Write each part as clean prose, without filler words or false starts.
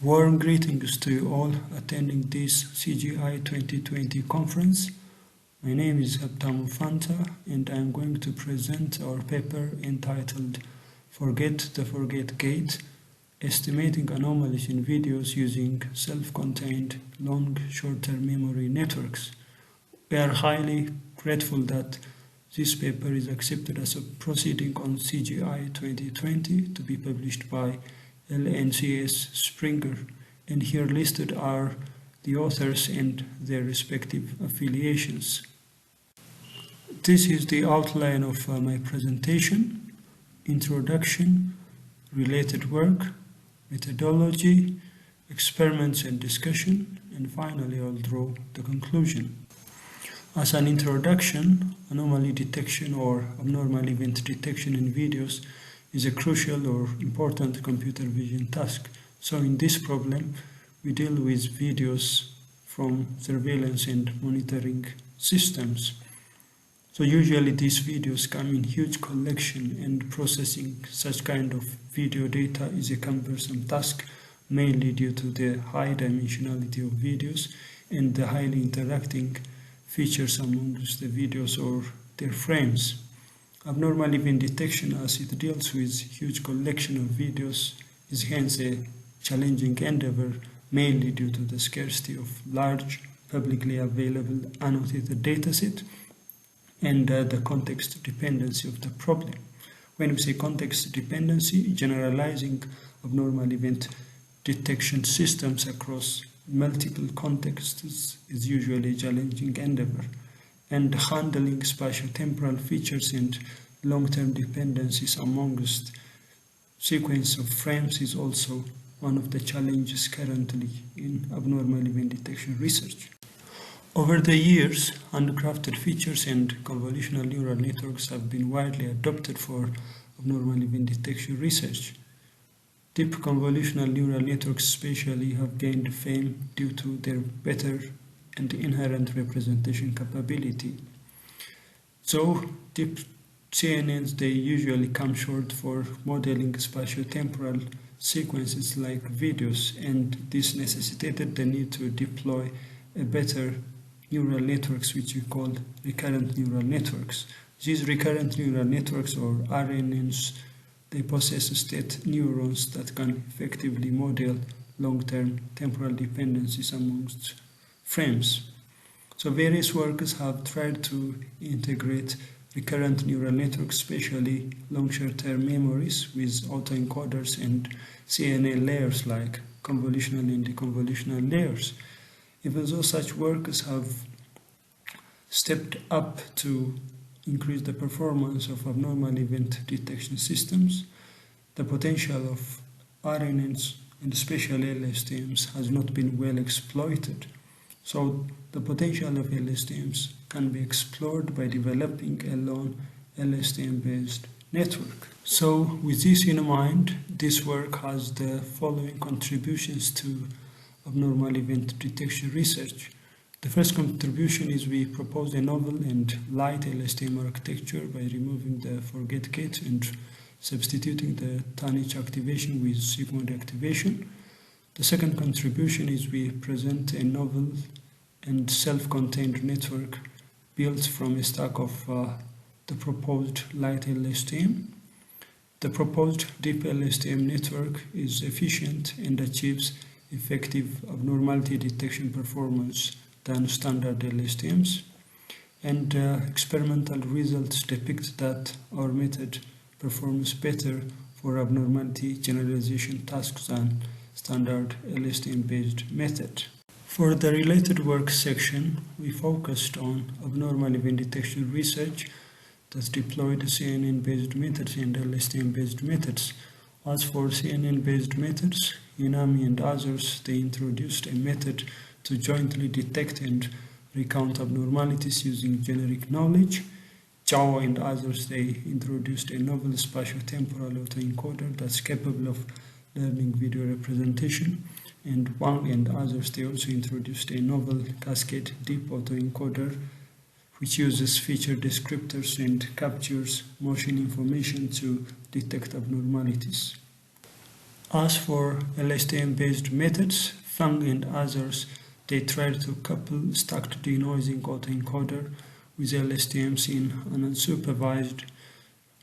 Warm greetings to you all attending this CGI 2020 conference. My name is Habtamu Fanta and I am going to present our paper entitled Forget the Forget Gate, Estimating Anomalies in Videos Using Self-Contained Long Short-Term Memory Networks. We are highly grateful that this paper is accepted as a proceeding on CGI 2020 to be published by LNCS Springer, and here listed are the authors and their respective affiliations. This is the outline of my presentation: introduction, related work, methodology, experiments and discussion, and finally I'll draw the conclusion. As an introduction, anomaly detection or abnormal event detection in videos is a crucial or important computer vision task. So in this problem, we deal with videos from surveillance and monitoring systems. So usually these videos come in huge collection, and processing such kind of video data is a cumbersome task, mainly due to the high dimensionality of videos and the highly interacting features amongst the videos or their frames. Abnormal event detection, as it deals with huge collection of videos, is hence a challenging endeavor, mainly due to the scarcity of large, publicly available annotated dataset and the context dependency of the problem. When we say context dependency, generalizing abnormal event detection systems across multiple contexts is usually a challenging endeavor, and handling spatiotemporal features and long-term dependencies amongst sequence of frames is also one of the challenges currently in abnormal event detection research. Over the years, handcrafted features and convolutional neural networks have been widely adopted for abnormal event detection research. Deep convolutional neural networks especially have gained fame due to their better and inherent representation capability. So, deep CNNs, they usually come short for modeling spatiotemporal sequences like videos, and this necessitated the need to deploy a better neural networks, which we call recurrent neural networks. These recurrent neural networks, or RNNs, they possess state neurons that can effectively model long-term temporal dependencies amongst frames. So various workers have tried to integrate recurrent neural networks, especially long short-term memories, with autoencoders and CNN layers like convolutional and deconvolutional layers. Even though such workers have stepped up to increase the performance of abnormal event detection systems, the potential of RNNs and especially LSTMs has not been well exploited. So the potential of LSTMs can be explored by developing a lone LSTM-based network. So with this in mind, this work has the following contributions to abnormal event detection research. The first contribution is we propose a novel and light LSTM architecture by removing the forget gate and substituting the Tanich activation with Sigmund activation. The second contribution is we present a novel and self-contained network built from a stack of the proposed light LSTM. The proposed deep LSTM network is efficient and achieves effective abnormality detection performance than standard LSTMs, and experimental results depict that our method performs better for abnormality generalization tasks than standard LSTM-based method. For the related work section, we focused on abnormal event detection research that deployed CNN-based methods and LSTM-based methods. As for CNN-based methods, Inami and others, they introduced a method to jointly detect and recount abnormalities using generic knowledge. Jiao and others, they introduced a novel spatiotemporal autoencoder that's capable of learning video representation. And Wang and others, they also introduced a novel cascade deep autoencoder which uses feature descriptors and captures motion information to detect abnormalities. As for LSTM-based methods, Fang and others, they tried to couple stacked denoising autoencoder with LSTMs in an unsupervised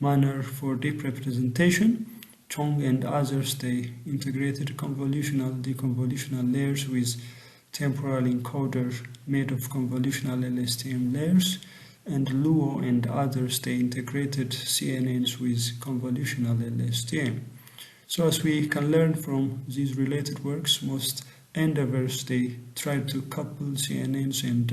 manner for deep representation. Tong and others, they integrated convolutional deconvolutional layers with temporal encoder made of convolutional LSTM layers, and Luo and others, they integrated CNNs with convolutional LSTM. So as we can learn from these related works, most endeavors, they tried to couple CNNs and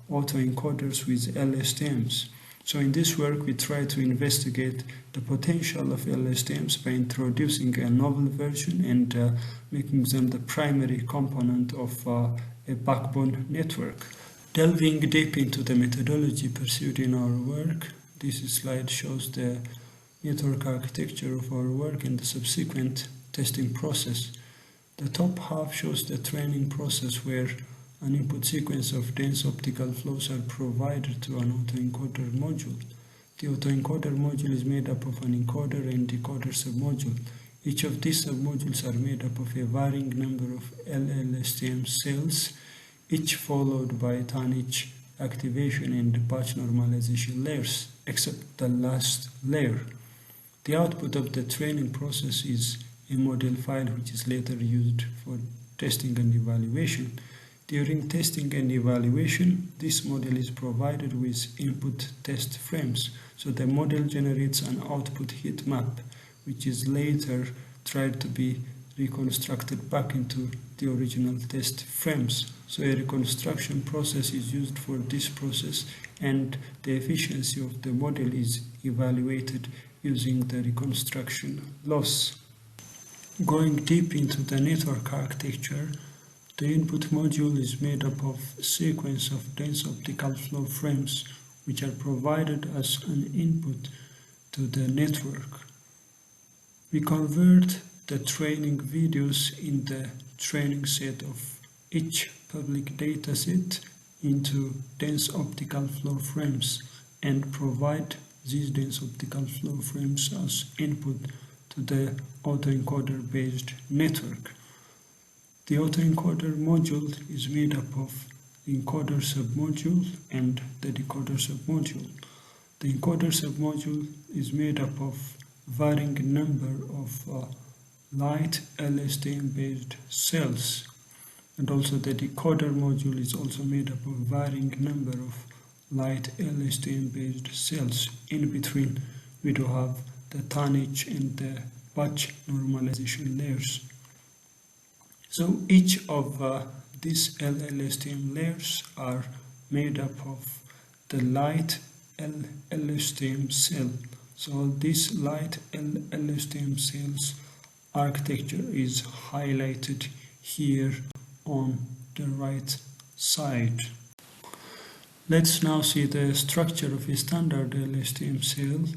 autoencoders with LSTMs. So in this work, we try to investigate the potential of LSTMs by introducing a novel version and making them the primary component of a backbone network. Delving deep into the methodology pursued in our work, this slide shows the network architecture of our work and the subsequent testing process. The top half shows the training process where an input sequence of dense optical flows are provided to an autoencoder module. The autoencoder module is made up of an encoder and decoder submodule. Each of these submodules are made up of a varying number of LSTM cells, each followed by tonnage activation and batch normalization layers, except the last layer. The output of the training process is a model file which is later used for testing and evaluation. During testing and evaluation, this model is provided with input test frames. So the model generates an output heat map, which is later tried to be reconstructed back into the original test frames. So a reconstruction process is used for this process, and the efficiency of the model is evaluated using the reconstruction loss. Going deep into the network architecture, the input module is made up of a sequence of dense optical flow frames which are provided as an input to the network. We convert the training videos in the training set of each public dataset into dense optical flow frames and provide these dense optical flow frames as input to the autoencoder based network. The autoencoder module is made up of the encoder submodule and the decoder submodule. The encoder submodule is made up of varying number of light LSTM based cells, and also the decoder module is also made up of varying number of light LSTM based cells. In between, we do have the tonnage and the batch normalization layers. So each of these LSTM layers are made up of the light LSTM cell. So this light LSTM cells architecture is highlighted here on the right side. Let's now see the structure of a standard LSTM cell.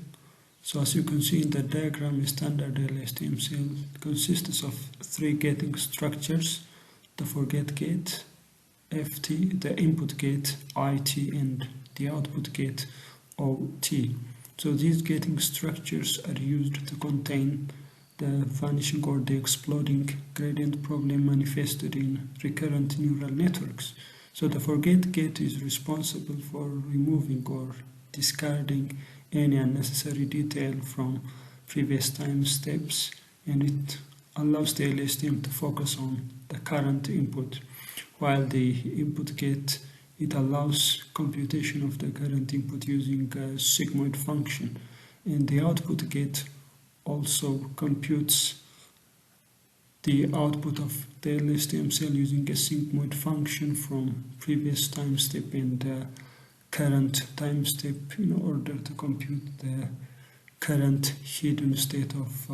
So as you can see in the diagram, a standard LSTM cell consists of three gating structures: the forget gate, FT, the input gate, IT, and the output gate, OT. So these gating structures are used to contain the vanishing or the exploding gradient problem manifested in recurrent neural networks. So the forget gate is responsible for removing or discarding any unnecessary detail from previous time steps, and it allows the LSTM to focus on the current input, while the input gate, it allows computation of the current input using a sigmoid function, and the output gate also computes the output of the LSTM cell using a sigmoid function from previous time step and current time step in order to compute the current hidden state of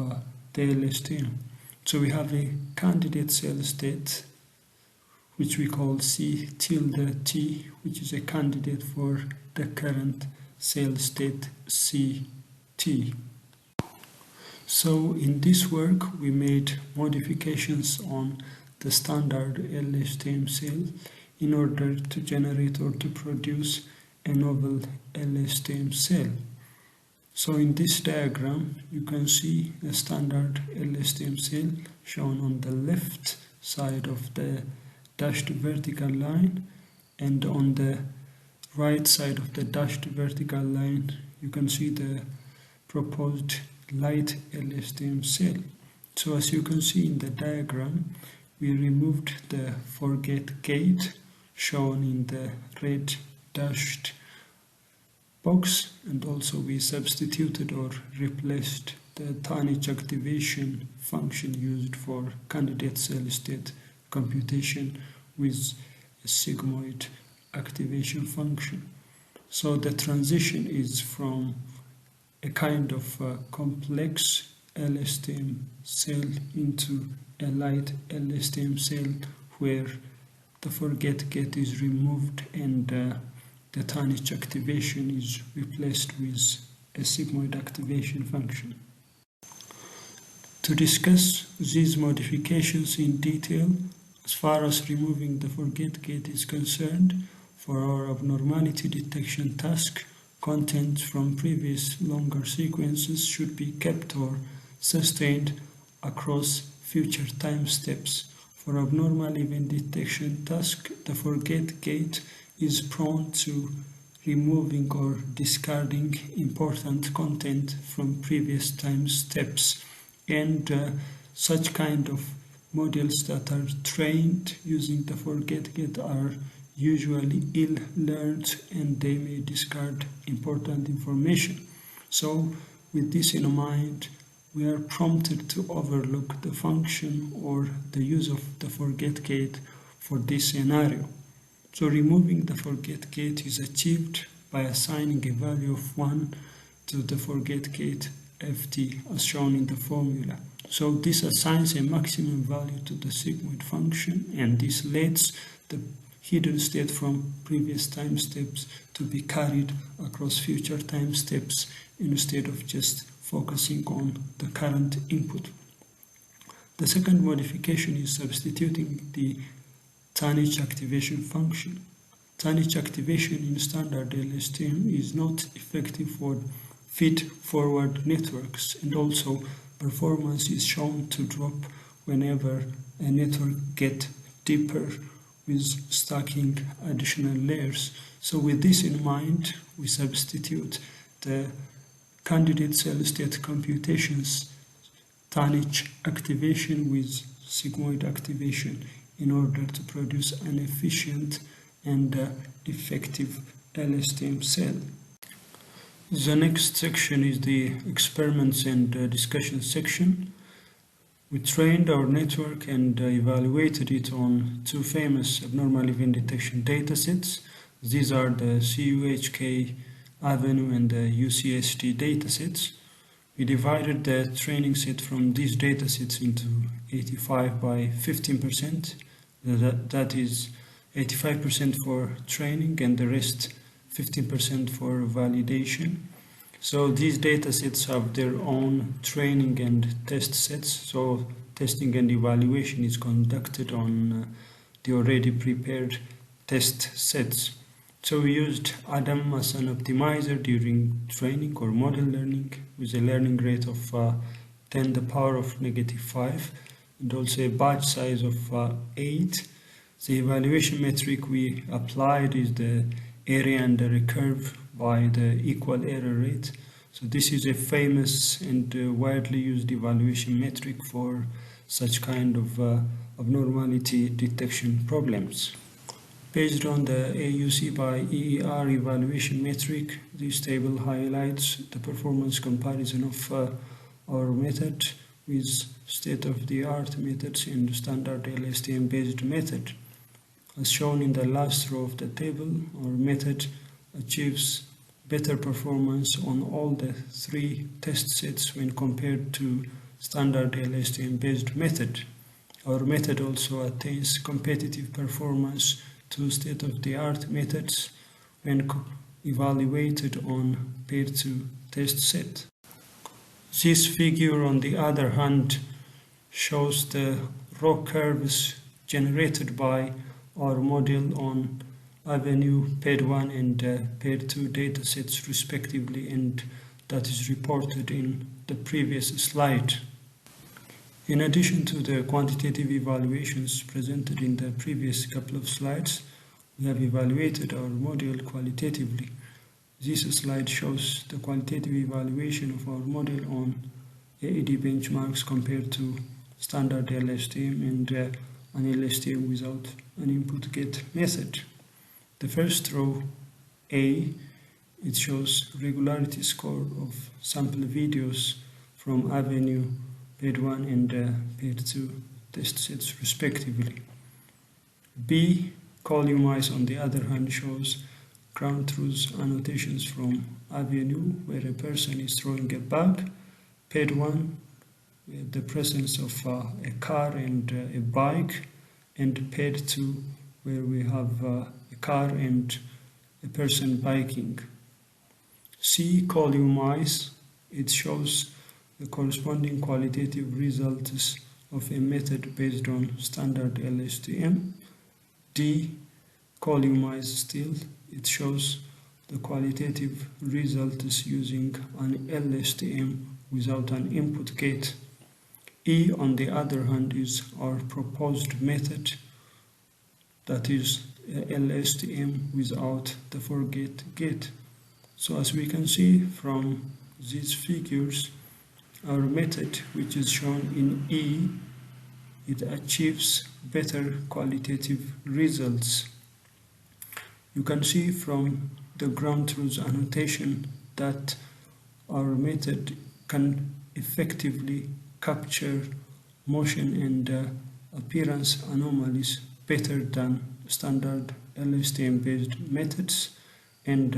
the LSTM. So we have a candidate cell state which we call C tilde T, which is a candidate for the current cell state CT. So in this work we made modifications on the standard LSTM cell in order to generate or to produce a novel LSTM cell. So in this diagram, you can see a standard LSTM cell shown on the left side of the dashed vertical line, and on the right side of the dashed vertical line, you can see the proposed light LSTM cell. So as you can see in the diagram, we removed the forget gate shown in the red dashed box, and also we substituted or replaced the tonnage activation function used for candidate cell state computation with a sigmoid activation function. So the transition is from a kind of complex LSTM cell into a light LSTM cell where the forget gate is removed and the tonnage activation is replaced with a sigmoid activation function. To discuss these modifications in detail, as far as removing the forget gate is concerned, for our abnormality detection task, content from previous longer sequences should be kept or sustained across future time steps. For abnormal event detection task, the forget gate is prone to removing or discarding important content from previous time steps, and such kind of models that are trained using the forget gate are usually ill-learned and they may discard important information. So with this in mind, we are prompted to overlook the function or the use of the forget gate for this scenario. So removing the forget gate is achieved by assigning a value of 1 to the forget gate ft as shown in the formula. So this assigns a maximum value to the sigmoid function, and this lets the hidden state from previous time steps to be carried across future time steps instead of just focusing on the current input. The second modification is substituting the tonnage activation function. Tonnage activation in standard LSTM is not effective for feed-forward networks, and also performance is shown to drop whenever a network gets deeper with stacking additional layers. So with this in mind, we substitute the candidate cell state computations tonnage activation with sigmoid activation in order to produce an efficient and effective LSTM cell. The next section is the experiments and discussion section. We trained our network and evaluated it on two famous abnormal event detection datasets. These are the CUHK Avenue and the UCSD datasets. We divided the training set from these datasets into 85 by 15%. That is 85% for training and the rest 15% for validation. So these datasets have their own training and test sets. So testing and evaluation is conducted on the already prepared test sets. So we used Adam as an optimizer during training or model learning with a learning rate of 10 to the power of -5 and also a batch size of 8. The evaluation metric we applied is the area under a curve by the equal error rate. So this is a famous and widely used evaluation metric for such kind of abnormality detection problems. Based on the AUC by EER evaluation metric, this table highlights the performance comparison of our method with state-of-the-art methods and standard LSTM-based method. As shown in the last row of the table, our method achieves better performance on all the three test sets when compared to standard LSTM-based method. Our method also attains competitive performance to state-of-the-art methods when evaluated on pair-to-test set. This figure, on the other hand, shows the raw curves generated by our model on Avenue PAIR1 and PAIR2 datasets respectively, and that is reported in the previous slide. In addition to the quantitative evaluations presented in the previous couple of slides, we have evaluated our model qualitatively. This slide shows the qualitative evaluation of our model on AED benchmarks compared to standard LSTM and an LSTM without an input-get method. The first row, A, it shows regularity score of sample videos from Avenue, PAID 1 and PAID 2 test sets respectively. B, Columize on the other hand shows ground truth annotations from Avenue where a person is throwing a bag, PAID 1 with the presence of a car and a bike, and PAID 2 where we have a car and a person biking. C, Columize, it shows the corresponding qualitative results of a method based on standard LSTM. D, Columize still, it shows the qualitative results using an LSTM without an input gate. E, on the other hand, is our proposed method, that is LSTM without the forget gate. So as we can see from these figures, our method, which is shown in E, it achieves better qualitative results. You can see from the ground truth annotation that our method can effectively capture motion and appearance anomalies better than standard LSTM based methods and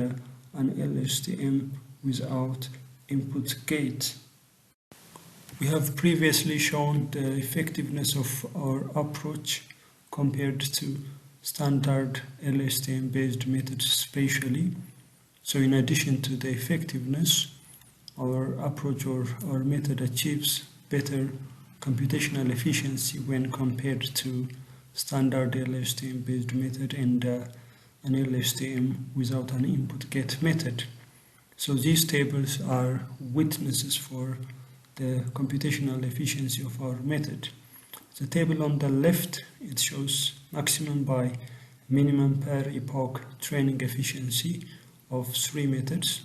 an LSTM without input gate. We have previously shown the effectiveness of our approach compared to standard LSTM based methods spatially. So in addition to the effectiveness, our approach or our method achieves better computational efficiency when compared to standard LSTM based method and an LSTM without an input get method. So these tables are witnesses for the computational efficiency of our method. The table on the left, it shows maximum by minimum per epoch training efficiency of 3 methods.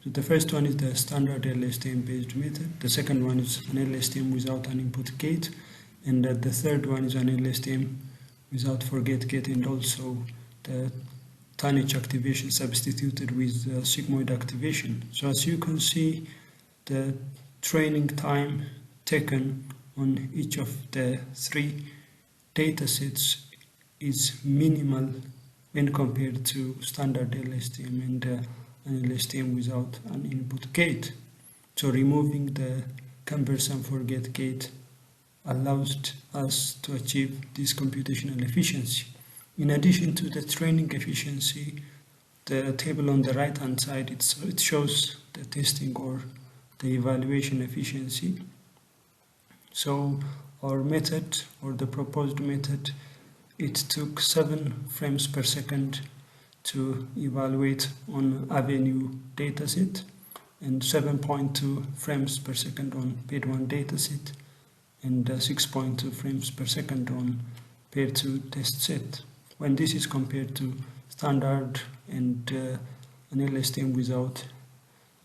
So the first one is the standard LSTM based method, the second one is an LSTM without an input gate, and the third one is an LSTM without forget gate and also the tonnage activation substituted with sigmoid activation. So as you can see, the training time taken on each of the 3 datasets is minimal when compared to standard LSTM and an LSTM without an input gate. So removing the cumbersome forget gate allows us to achieve this computational efficiency. In addition to the training efficiency, the table on the right hand side, it shows the testing or the evaluation efficiency. So our method or the proposed method, it took 7 frames per second to evaluate on Avenue dataset and 7.2 frames per second on PAID 1 dataset and 6.2 frames per second on PAID 2 test set. When this is compared to standard and an LSTM without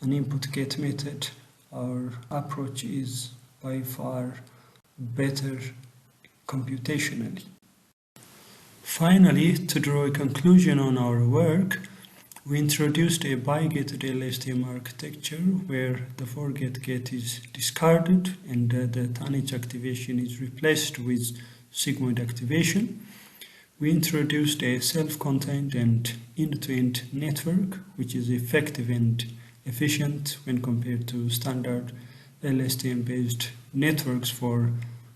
an input get method, our approach is by far better computationally. Finally, to draw a conclusion on our work, we introduced a bi-gated LSTM architecture where the forget gate is discarded and the tonnage activation is replaced with sigmoid activation. We introduced a self-contained and end-to-end network which is effective and efficient when compared to standard LSTM-based networks for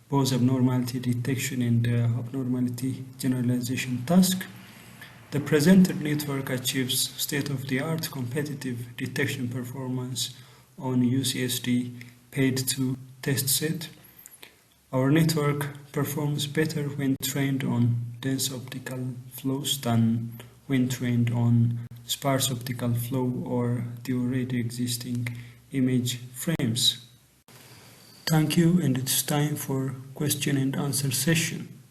both abnormality detection and abnormality generalization task. The presented network achieves state-of-the-art competitive detection performance on UCSD PAID 2 test set. Our network performs better when trained on dense optical flows than when trained on sparse optical flow or the already existing image frames. Thank you, and it's time for question and answer session.